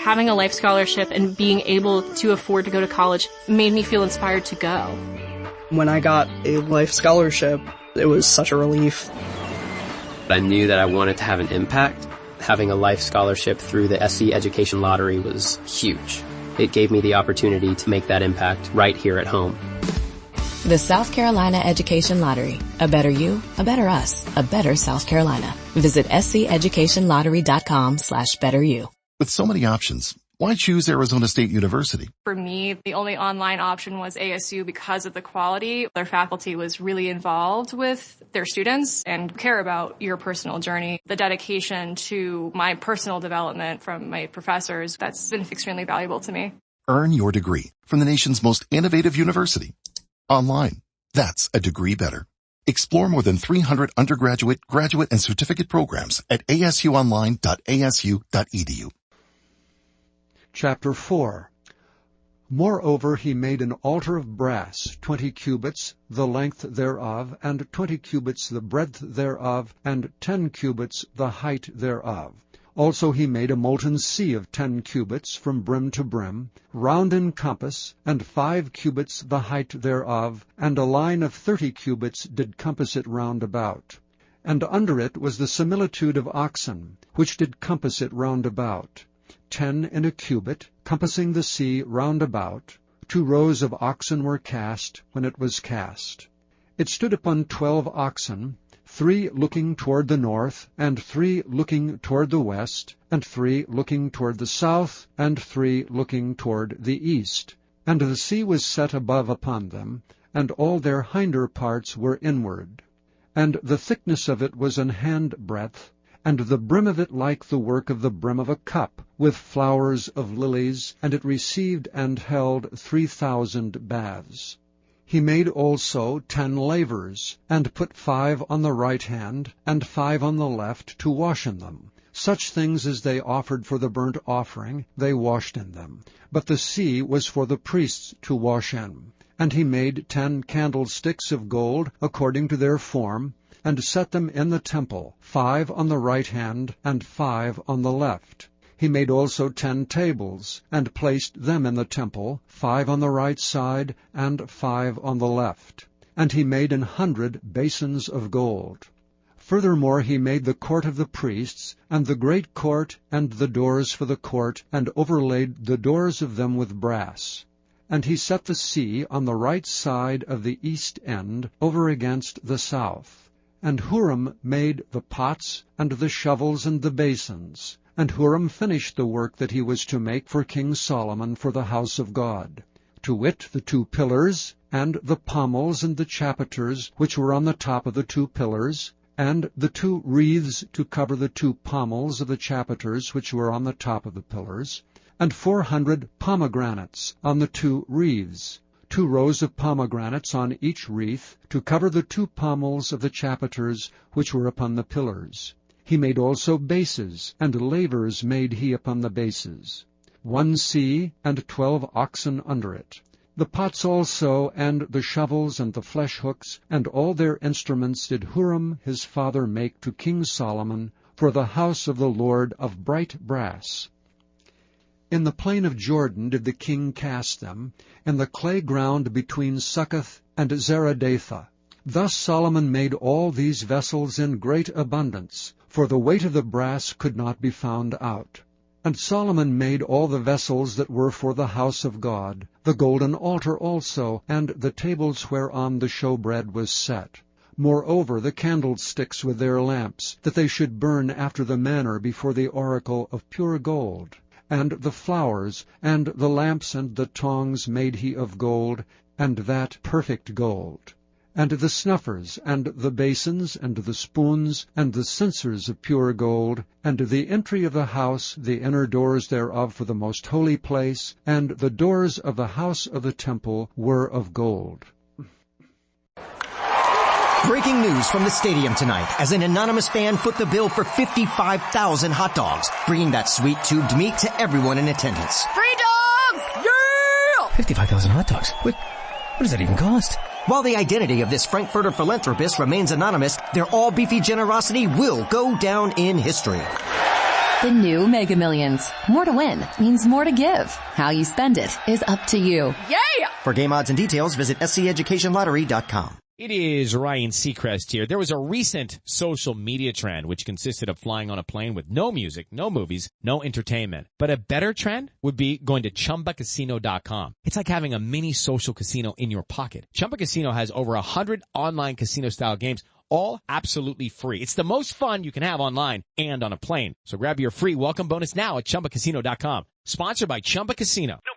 Having a life scholarship and being able to afford to go to college made me feel inspired to go. When I got a life scholarship, it was such a relief. I knew that I wanted to have an impact. Having a life scholarship through the SC Education Lottery was huge. It gave me the opportunity to make that impact right here at home. The South Carolina Education Lottery. A better you, a better us, a better South Carolina. Visit sceducationlottery.com/betteryou. With so many options, why choose Arizona State University? For me, the only online option was ASU because of the quality. Their faculty was really involved with their students and care about your personal journey. The dedication to my personal development from my professors, that's been extremely valuable to me. Earn your degree from the nation's most innovative university. Online. That's a degree better. Explore more than 300 undergraduate, graduate, and certificate programs at asuonline.asu.edu. Chapter 4. Moreover, he made an altar of brass, 20 cubits the length thereof, and 20 cubits the breadth thereof, and 10 cubits the height thereof. Also he made a molten sea of 10 cubits from brim to brim, round in compass, and 5 cubits the height thereof, and a line of 30 cubits did compass it round about. And under it was the similitude of oxen, which did compass it round about. 10 in a cubit, compassing the sea round about. 2 rows of oxen were cast when it was cast. It stood upon 12 oxen, 3 looking toward the north, and 3 looking toward the west, and 3 looking toward the south, and 3 looking toward the east. And the sea was set above upon them, and all their hinder parts were inward. And the thickness of it was an handbreadth, and the brim of it like the work of the brim of a cup, with flowers of lilies, and it received and held 3,000 baths. He made also 10 lavers, and put 5 on the right hand, and 5 on the left, to wash in them. Such things as they offered for the burnt offering, they washed in them. But the sea was for the priests to wash in. And he made 10 candlesticks of gold, according to their form, and set them in the temple, 5 on the right hand, and 5 on the left. He made also 10 tables, and placed them in the temple, 5 on the right side, and 5 on the left. And he made 100 basins of gold. Furthermore he made the court of the priests, and the great court, and the doors for the court, and overlaid the doors of them with brass. And he set the sea on the right side of the east end, over against the south. And Huram made the pots, and the shovels, and the basins. And Huram finished the work that he was to make for King Solomon for the house of God, to wit, the 2 pillars, and the pommels and the chapiters which were on the top of the 2 pillars, and the 2 wreaths to cover the 2 pommels of the chapiters which were on the top of the pillars, and 400 pomegranates on the 2 wreaths, 2 rows of pomegranates on each wreath, to cover the 2 pommels of the chapiters which were upon the pillars. He made also bases, and lavers made he upon the bases. 1 sea, and 12 oxen under it. The pots also, and the shovels, and the flesh hooks, and all their instruments did Huram his father make to King Solomon for the house of the Lord of bright brass. In the plain of Jordan did the king cast them, in the clay ground between Succoth and Zeradatha. Thus Solomon made all these vessels in great abundance, for the weight of the brass could not be found out. And Solomon made all the vessels that were for the house of God, the golden altar also, and the tables whereon the showbread was set. Moreover the candlesticks with their lamps, that they should burn after the manner before the oracle of pure gold. And the flowers, and the lamps, and the tongs made he of gold, and that perfect gold. And the snuffers, and the basins, and the spoons, and the censers of pure gold, and the entry of the house, the inner doors thereof for the most holy place, and the doors of the house of the temple were of gold. Breaking news from the stadium tonight as an anonymous fan foot the bill for 55,000 hot dogs, bringing that sweet tubed meat to everyone in attendance. Free dogs! Yeah! 55,000 hot dogs? What does that even cost? While the identity of this Frankfurter philanthropist remains anonymous, their all-beefy generosity will go down in history. The new Mega Millions. More to win means more to give. How you spend it is up to you. Yeah! For game odds and details, visit SCEducationLottery.com. It is Ryan Seacrest here. There was a recent social media trend which consisted of flying on a plane with no music, no movies, no entertainment. But a better trend would be going to ChumbaCasino.com. It's like having a mini social casino in your pocket. Chumba Casino has over 100 online casino-style games, all absolutely free. It's the most fun you can have online and on a plane. So grab your free welcome bonus now at ChumbaCasino.com. Sponsored by Chumba Casino. No